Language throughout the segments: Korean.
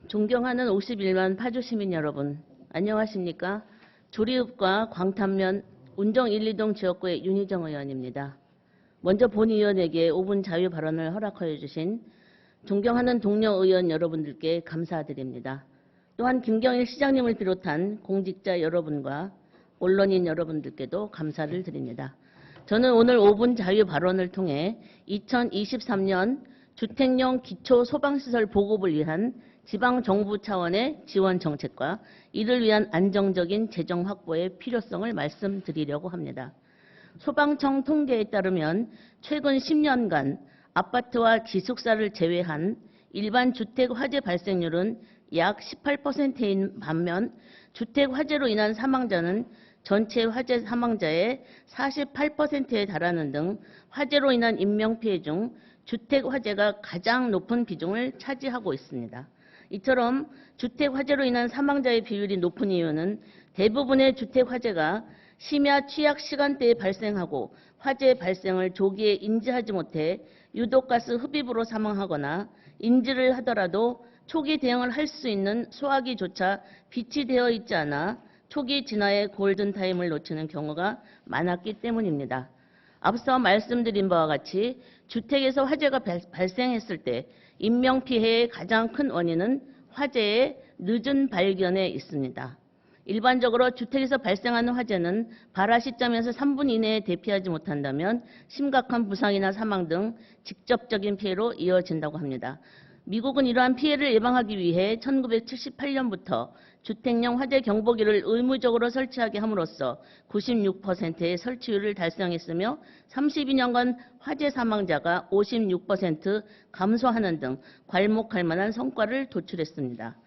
존경하는 51만 파주 시민 여러분, 안녕하십니까? 조리읍과 광탄면 운정 1, 2동 지역구의 윤희정 의원입니다. 먼저 본 의원에게 5분 자유 발언을 허락하여 주신 존경하는 동료 의원 여러분들께 감사드립니다. 또한 김경일 시장님을 비롯한 공직자 여러분과 언론인 여러분들께도 감사를 드립니다. 저는 오늘 5분 자유 발언을 통해 2023년 주택용 기초 소방시설 보급을 위한 지방정부 차원의 지원 정책과 이를 위한 안정적인 재정 확보의 필요성을 말씀드리려고 합니다. 소방청 통계에 따르면 최근 10년간 아파트와 기숙사를 제외한 일반 주택 화재 발생률은 약 18%인 반면 주택 화재로 인한 사망자는 전체 화재 사망자의 48%에 달하는 등 화재로 인한 인명피해 중 주택 화재가 가장 높은 비중을 차지하고 있습니다. 이처럼 주택 화재로 인한 사망자의 비율이 높은 이유는 대부분의 주택 화재가 심야 취약 시간대에 발생하고 화재 발생을 조기에 인지하지 못해 유독가스 흡입으로 사망하거나 인지를 하더라도 초기 대응을 할 수 있는 소화기조차 비치되어 있지 않아 초기 진화의 골든타임을 놓치는 경우가 많았기 때문입니다. 앞서 말씀드린 바와 같이 주택에서 화재가 발생했을 때 인명피해의 가장 큰 원인은 화재의 늦은 발견에 있습니다. 일반적으로 주택에서 발생하는 화재는 발화 시점에서 3분 이내에 대피하지 못한다면 심각한 부상이나 사망 등 직접적인 피해로 이어진다고 합니다. 미국은 이러한 피해를 예방하기 위해 1978년부터 주택용 화재 경보기를 의무적으로 설치하게 함으로써 96%의 설치율을 달성했으며 32년간 화재 사망자가 56% 감소하는 등 괄목할 만한 성과를 도출했습니다.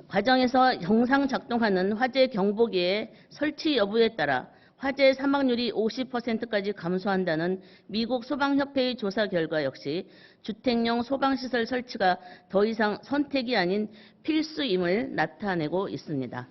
과정에서 정상 작동하는 화재 경보기의 설치 여부에 따라 화재 사망률이 50%까지 감소한다는 미국 소방협회의 조사 결과 역시 주택용 소방시설 설치가 더 이상 선택이 아닌 필수임을 나타내고 있습니다.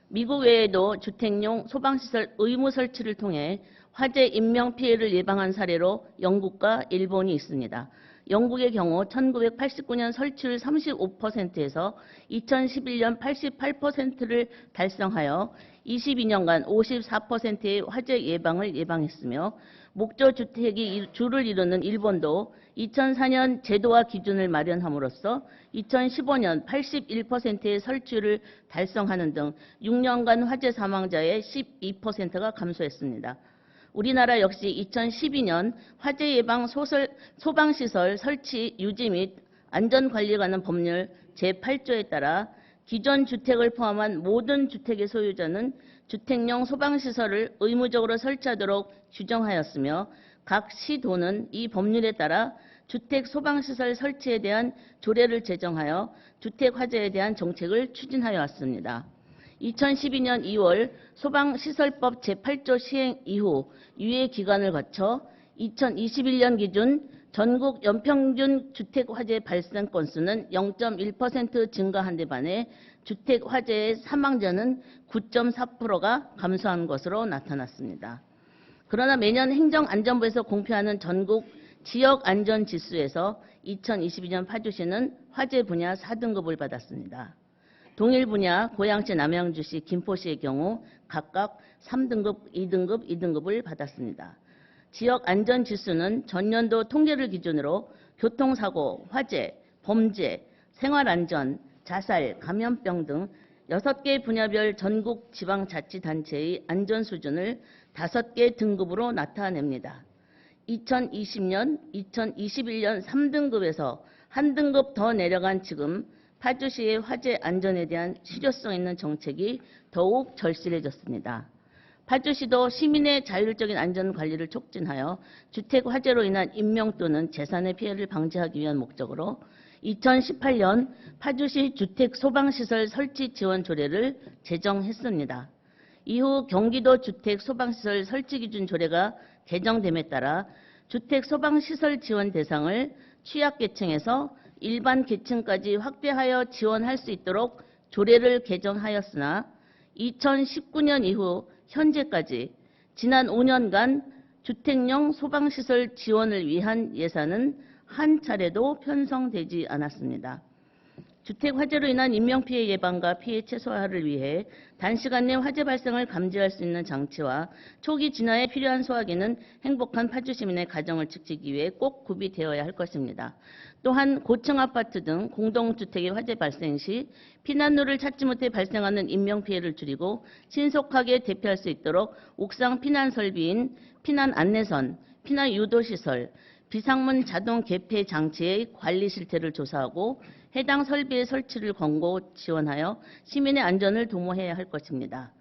미국 외에도 주택용 소방시설 의무 설치를 통해 화재 인명피해를 예방한 사례로 영국과 일본이 있습니다. 영국의 경우 1989년 설치율 35%에서 2011년 88%를 달성하여 22년간 54%의 화재 예방을 예방했으며 목조 주택이 주를 이루는 일본도 2004년 제도와 기준을 마련함으로써 2015년 81%의 설치율을 달성하는 등 6년간 화재 사망자의 12%가 감소했습니다. 우리나라 역시 2012년 화재 예방 소방시설 설치 유지 및 안전관리에 관한 법률 제8조에 따라 기존 주택을 포함한 모든 주택의 소유자는 주택용 소방시설을 의무적으로 설치하도록 규정하였으며 각 시도는 이 법률에 따라 주택 소방시설 설치에 대한 조례를 제정하여 주택 화재에 대한 정책을 추진하여 왔습니다. 2012년 2월 소방시설법 제8조 시행 이후 유예 기간을 거쳐 2021년 기준 전국 연평균 주택 화재 발생 건수는 0.1% 증가한 데 반해 주택 화재의 사망자는 9.4%가 감소한 것으로 나타났습니다. 그러나 매년 행정안전부에서 공표하는 전국 지역안전지수에서 2022년 파주시는 화재 분야 4등급을 받았습니다. 동일 분야 고양시, 남양주시, 김포시의 경우 각각 3등급, 2등급, 2등급을 받았습니다. 지역 안전 지수는 전년도 통계를 기준으로 교통사고, 화재, 범죄, 생활안전, 자살, 감염병 등 6개 분야별 전국 지방자치단체의 안전 수준을 5개 등급으로 나타냅니다. 2020년, 2021년 3등급에서 한 등급 더 내려간 지금 파주시의 화재 안전에 대한 실효성 있는 정책이 더욱 절실해졌습니다. 파주시도 시민의 자율적인 안전관리를 촉진하여 주택 화재로 인한 인명 또는 재산의 피해를 방지하기 위한 목적으로 2018년 파주시 주택 소방시설 설치 지원 조례를 제정했습니다. 이후 경기도 주택 소방시설 설치 기준 조례가 개정됨에 따라 주택 소방시설 지원 대상을 취약계층에서 일반 계층까지 확대하여 지원할 수 있도록 조례를 개정하였으나 2019년 이후 현재까지 지난 5년간 주택용 소방시설 지원을 위한 예산은 한 차례도 편성되지 않았습니다. 주택 화재로 인한 인명피해 예방과 피해 최소화를 위해 단시간 내 화재 발생을 감지할 수 있는 장치와 초기 진화에 필요한 소화기는 행복한 파주 시민의 가정을 지키기 위해 꼭 구비되어야 할 것입니다. 또한 고층 아파트 등 공동주택의 화재 발생 시 피난로를 찾지 못해 발생하는 인명피해를 줄이고 신속하게 대피할 수 있도록 옥상 피난 설비인 피난 안내선, 피난 유도시설, 비상문 자동 개폐 장치의 관리 실태를 조사하고 해당 설비의 설치를 권고 지원하여 시민의 안전을 도모해야 할 것입니다.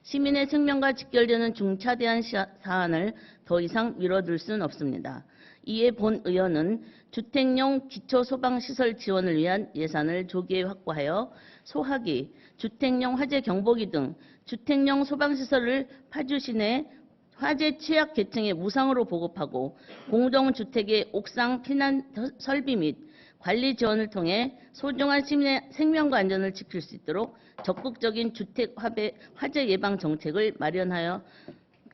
시민의 생명과 직결되는 중차대한 사안을 더 이상 미뤄둘 수는 없습니다. 이에 본 의원은 주택용 기초소방시설 지원을 위한 예산을 조기에 확보하여 소화기, 주택용 화재 경보기 등 주택용 소방시설을 파주 시내 화재 취약 계층에 무상으로 보급하고 공동주택의 옥상 피난 설비 및 관리 지원을 통해 소중한 시민의 생명과 안전을 지킬 수 있도록 적극적인 주택 화재 예방 정책을 마련하여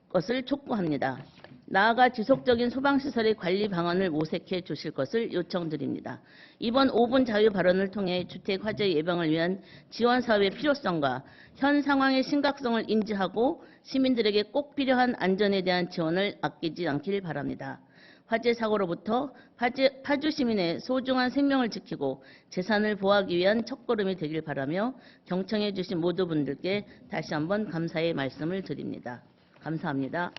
것을 촉구합니다. 나아가 지속적인 소방시설의 관리 방안을 모색해 주실 것을 요청드립니다. 이번 5분 자유 발언을 통해 주택 화재 예방을 위한 지원 사업의 필요성과 현 상황의 심각성을 인지하고 시민들에게 꼭 필요한 안전에 대한 지원을 아끼지 않길 바랍니다. 화재 사고로부터 파주 시민의 소중한 생명을 지키고 재산을 보호하기 위한 첫걸음이 되길 바라며 경청해 주신 모든 분들께 다시 한번 감사의 말씀을 드립니다. 감사합니다.